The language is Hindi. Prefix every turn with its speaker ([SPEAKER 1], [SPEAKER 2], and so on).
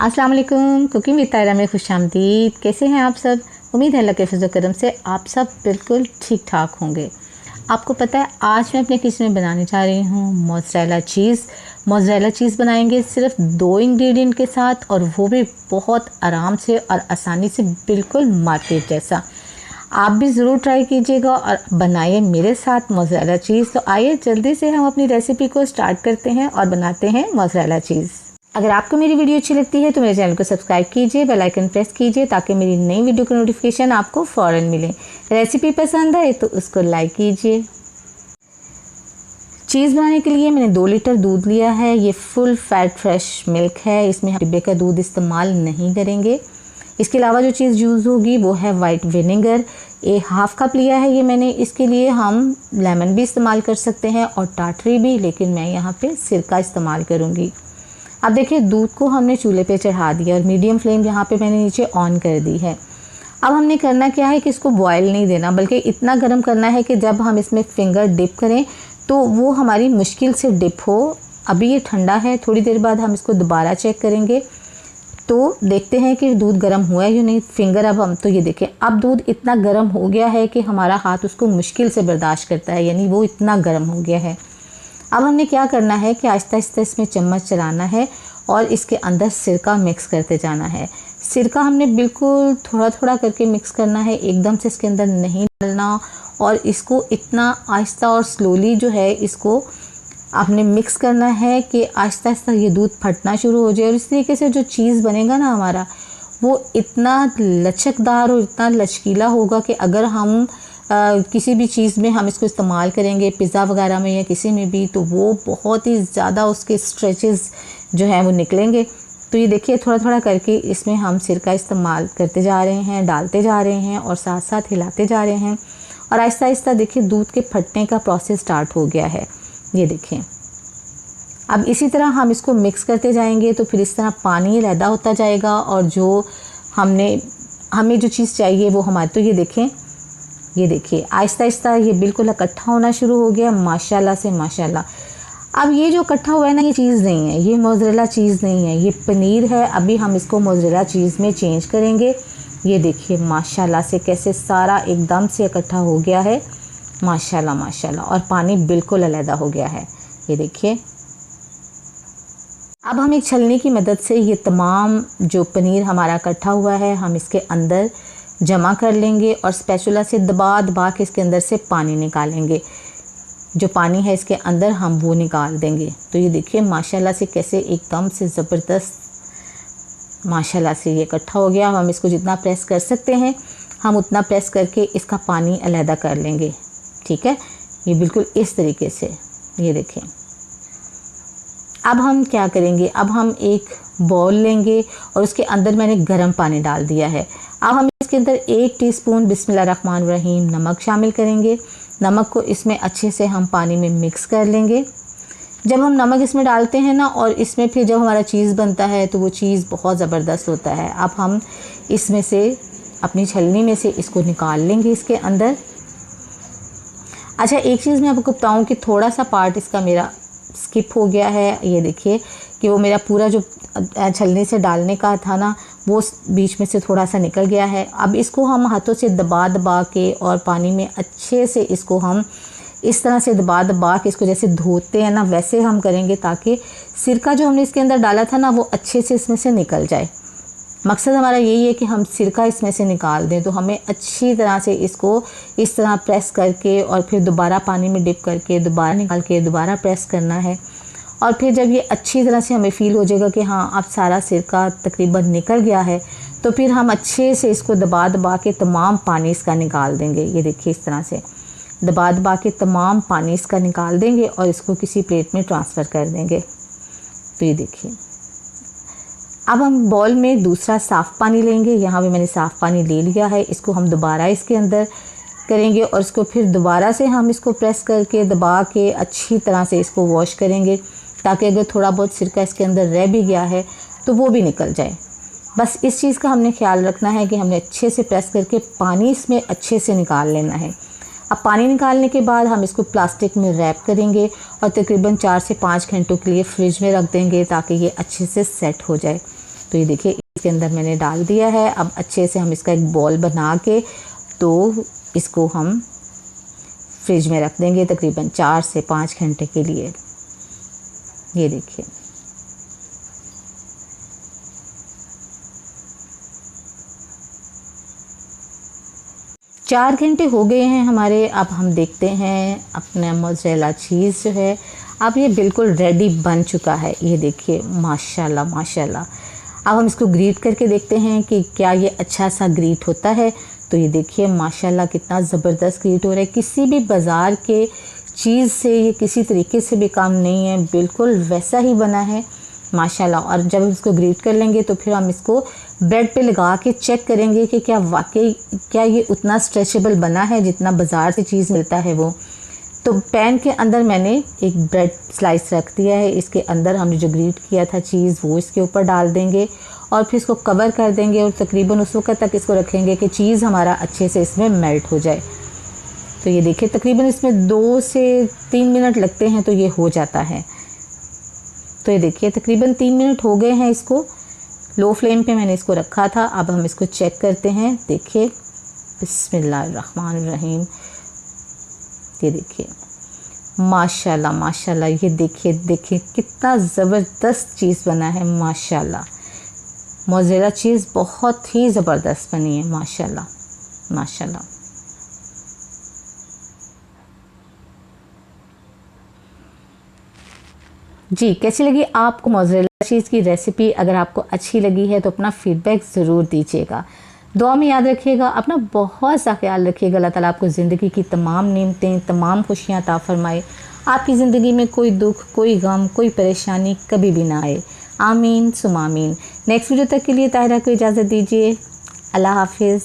[SPEAKER 1] अस्सलाम वालेकुम। कुकिंग विद तायरा में खुशामदीद। कैसे हैं आप सब? उम्मीद है अल्लाह के फज़ल करम से आप सब बिल्कुल ठीक ठाक होंगे। आपको पता है आज मैं अपने किचन में बनाने जा रही हूँ मोज़रेला चीज़। मोज़रेला चीज़ बनाएंगे सिर्फ 2 इंग्रेडिएंट के साथ, और वो भी बहुत आराम से और आसानी से, बिल्कुल मार्केट जैसा। आप भी ज़रूर ट्राई कीजिएगा और बनाइए मेरे साथ मोज़रेला चीज़। तो आइए जल्दी से हम अपनी रेसिपी को स्टार्ट करते हैं और बनाते हैं मोज़रेला चीज़। अगर आपको मेरी वीडियो अच्छी लगती है तो मेरे चैनल को सब्सक्राइब कीजिए, बेल आइकन प्रेस कीजिए ताकि मेरी नई वीडियो की नोटिफिकेशन आपको फ़ौरन मिले। रेसिपी पसंद आए तो उसको लाइक कीजिए। चीज़ बनाने के लिए मैंने 2 लीटर दूध लिया है। ये फुल फैट फ्रेश मिल्क है, इसमें हम डिब्बे का दूध इस्तेमाल नहीं करेंगे। इसके अलावा जो चीज़ यूज़ होगी वो है वाइट विनेगर। एक हाफ़ कप लिया है ये मैंने। इसके लिए हम लेमन भी इस्तेमाल कर सकते हैं और टाटरी भी, लेकिन मैं यहाँ पे सिरका इस्तेमाल करूँगी। अब देखिए दूध को हमने चूल्हे पे चढ़ा दिया और मीडियम फ्लेम यहाँ पे मैंने नीचे ऑन कर दी है। अब हमने करना क्या है कि इसको बॉयल नहीं देना, बल्कि इतना गर्म करना है कि जब हम इसमें फिंगर डिप करें तो वो हमारी मुश्किल से डिप हो। अभी ये ठंडा है, थोड़ी देर बाद हम इसको दोबारा चेक करेंगे तो देखते हैं कि दूध गर्म हुआ है या नहीं। फिंगर अब हम तो ये देखें, अब दूध इतना गर्म हो गया है कि हमारा हाथ उसको मुश्किल से बर्दाश्त करता है, यानी वो इतना गर्म हो गया है। अब हमने क्या करना है कि आहिस्ता आहिस्ता इसमें चम्मच चलाना है और इसके अंदर सिरका मिक्स करते जाना है। सिरका हमने बिल्कुल थोड़ा थोड़ा करके मिक्स करना है, एकदम से इसके अंदर नहीं डालना। और इसको इतना आहिस्ता और स्लोली जो है इसको आपने मिक्स करना है कि आहिस्ता आहिस्ता ये दूध फटना शुरू हो जाए। और इस तरीके से जो चीज़ बनेगा ना हमारा, वो इतना लचकदार और इतना लचकीला होगा कि अगर हम किसी भी चीज़ में हम इसको इस्तेमाल करेंगे, पिज़्ज़ा वगैरह में या किसी में भी, तो वो बहुत ही ज़्यादा उसके स्ट्रेचेस जो हैं वो निकलेंगे। तो ये देखिए थोड़ा थोड़ा करके इसमें हम सिरका इस्तेमाल करते जा रहे हैं, डालते जा रहे हैं और साथ साथ हिलाते जा रहे हैं। और आहिस्ता आहिस्ता देखिए दूध के फटने का प्रोसेस स्टार्ट हो गया है। ये देखिए अब इसी तरह हम इसको मिक्स करते जाएंगे तो फिर इस तरह पानी अलहदा होता जाएगा और जो हमें जो चीज़ चाहिए वो हमारे, तो ये देखिए आहिस्ता आहिस्ता ये बिल्कुल इकट्ठा होना शुरू हो गया माशाल्लाह से माशाल्लाह। अब ये जो इकट्ठा हुआ है ना, ये चीज़ नहीं है, ये मोज़रेला चीज़ नहीं है, ये पनीर है। अभी हम इसको मोज़रेला चीज़ में चेंज करेंगे। ये देखिए माशाल्लाह से कैसे सारा एकदम से इकट्ठा हो गया है, माशाल्लाह माशाल्लाह। और पानी बिल्कुल अलहदा हो गया है, ये देखिए। अब हम एक छलनी की मदद से ये तमाम जो पनीर हमारा इकट्ठा हुआ है हम इसके अंदर जमा कर लेंगे और स्पैचुला से दबा दबा के इसके अंदर से पानी निकालेंगे। जो पानी है इसके अंदर हम वो निकाल देंगे। तो ये देखिए माशाल्लाह से कैसे एकदम से ज़बरदस्त माशाल्लाह से ये इकट्ठा हो गया। हम इसको जितना प्रेस कर सकते हैं हम उतना प्रेस करके इसका पानी अलहदा कर लेंगे, ठीक है। ये बिल्कुल इस तरीके से, ये देखें। अब हम क्या करेंगे, अब हम एक बाउल लेंगे और उसके अंदर मैंने गर्म पानी डाल दिया है। अब हम इसके अंदर 1 टीस्पून बिस्मिल्लाहिर्रहमानिर्रहीम नमक शामिल करेंगे। नमक को इसमें अच्छे से हम पानी में मिक्स कर लेंगे। जब हम नमक इसमें डालते हैं ना, और इसमें फिर जब हमारा चीज़ बनता है तो वो चीज़ बहुत ज़बरदस्त होता है। अब हम इसमें से अपनी छलनी में से इसको निकाल लेंगे इसके अंदर। अच्छा एक चीज़ मैं आपको बताऊँ कि थोड़ा सा पार्ट इसका मेरा स्किप हो गया है। ये देखिए कि वो मेरा पूरा जो छलनी से डालने का था ना, वो बीच में से थोड़ा सा निकल गया है। अब इसको हम हाथों से दबा दबा के और पानी में अच्छे से इसको हम इस तरह से दबा दबा के इसको जैसे धोते हैं ना, वैसे हम करेंगे ताकि सिरका जो हमने इसके अंदर डाला था ना वो अच्छे से इसमें से निकल जाए। मकसद हमारा यही है कि हम सिरका इसमें से निकाल दें। तो हमें अच्छी तरह से इसको इस तरह प्रेस करके और फिर दोबारा पानी में डिप करके दोबारा निकाल के दोबारा प्रेस करना है। और फिर जब ये अच्छी तरह से हमें फ़ील हो जाएगा कि हाँ अब सारा सिरका तकरीबन निकल गया है, तो फिर हम अच्छे से इसको दबा दबा के तमाम पानी इसका निकाल देंगे। ये देखिए इस तरह से दबा दबा के तमाम पानी इसका निकाल देंगे और इसको किसी प्लेट में ट्रांसफ़र कर देंगे। तो ये देखिए अब हम बाउल में दूसरा साफ़ पानी लेंगे। यहाँ पे मैंने साफ़ पानी ले लिया है। इसको हम दोबारा इसके अंदर करेंगे और इसको फिर दोबारा से हम इसको प्रेस करके दबा के अच्छी तरह से इसको वॉश करेंगे, ताकि अगर थोड़ा बहुत सिरका इसके अंदर रह भी गया है तो वो भी निकल जाए। बस इस चीज़ का हमने ख्याल रखना है कि हमने अच्छे से प्रेस करके पानी इसमें अच्छे से निकाल लेना है। अब पानी निकालने के बाद हम इसको प्लास्टिक में रैप करेंगे और तकरीबन 4 से 5 घंटों के लिए फ्रिज में रख देंगे ताकि ये अच्छे से सेट हो जाए। तो ये देखिए इसके अंदर मैंने डाल दिया है। अब अच्छे से हम इसका एक बॉल बना के तो इसको हम फ्रिज में रख देंगे तकरीबन 4 से 5 घंटे के लिए। ये देखिए चार घंटे हो गए हैं हमारे। अब हम देखते हैं अपना मोज़रेला चीज़ जो है अब ये बिल्कुल रेडी बन चुका है। ये देखिए माशाल्लाह माशाल्लाह। अब हम इसको ग्रीट करके देखते हैं कि क्या ये अच्छा सा ग्रीट होता है। तो ये देखिए माशाल्लाह कितना ज़बरदस्त ग्रीट हो रहा है। किसी भी बाज़ार के चीज़ से ये किसी तरीके से भी काम नहीं है, बिल्कुल वैसा ही बना है माशाल्लाह। और जब हम इसको ग्रीट कर लेंगे तो फिर हम इसको ब्रेड पे लगा के चेक करेंगे कि क्या वाकई क्या ये उतना स्ट्रेचेबल बना है जितना बाज़ार से चीज़ मिलता है वो। तो पैन के अंदर मैंने एक ब्रेड स्लाइस रख दिया है। इसके अंदर हमने जो ग्रीट किया था चीज़ वो इसके ऊपर डाल देंगे और फिर इसको कवर कर देंगे और तकरीबन उस वक्त तक इसको रखेंगे कि चीज़ हमारा अच्छे से इसमें मेल्ट हो जाए। तो ये देखिए तकरीबन इसमें 2 से 3 मिनट लगते हैं तो ये हो जाता है। तो ये देखिए तकरीबन 3 मिनट हो गए हैं। इसको लो फ्लेम पे मैंने इसको रखा था। अब हम इसको चेक करते हैं। देखिए बिस्मिल्लाहिर्रहमानिर्रहीम। ये देखिए माशाल्लाह माशाल्लाह। ये देखिए देखिए कितना ज़बरदस्त चीज़ बना है माशाल्लाह। मोज़रेला चीज़ बहुत ही ज़बरदस्त बनी है माशाल्लाह माशाल्लाह। जी कैसी लगी आपको मोज़रेला चीज़ की रेसिपी? अगर आपको अच्छी लगी है तो अपना फ़ीडबैक ज़रूर दीजिएगा। दुआ में याद रखिएगा, अपना बहुत सा ख्याल रखिएगा। अल्लाह ताला आपको ज़िंदगी की तमाम नेमतें, तमाम खुशियाँ अता फ़रमाए। आपकी ज़िंदगी में कोई दुख, कोई गम, कोई परेशानी कभी भी ना आए। आमीन सुम आमीन। नेक्स्ट वीडियो तक के लिए ताहिरा को इजाज़त दीजिए। अल्लाह हाफिज़।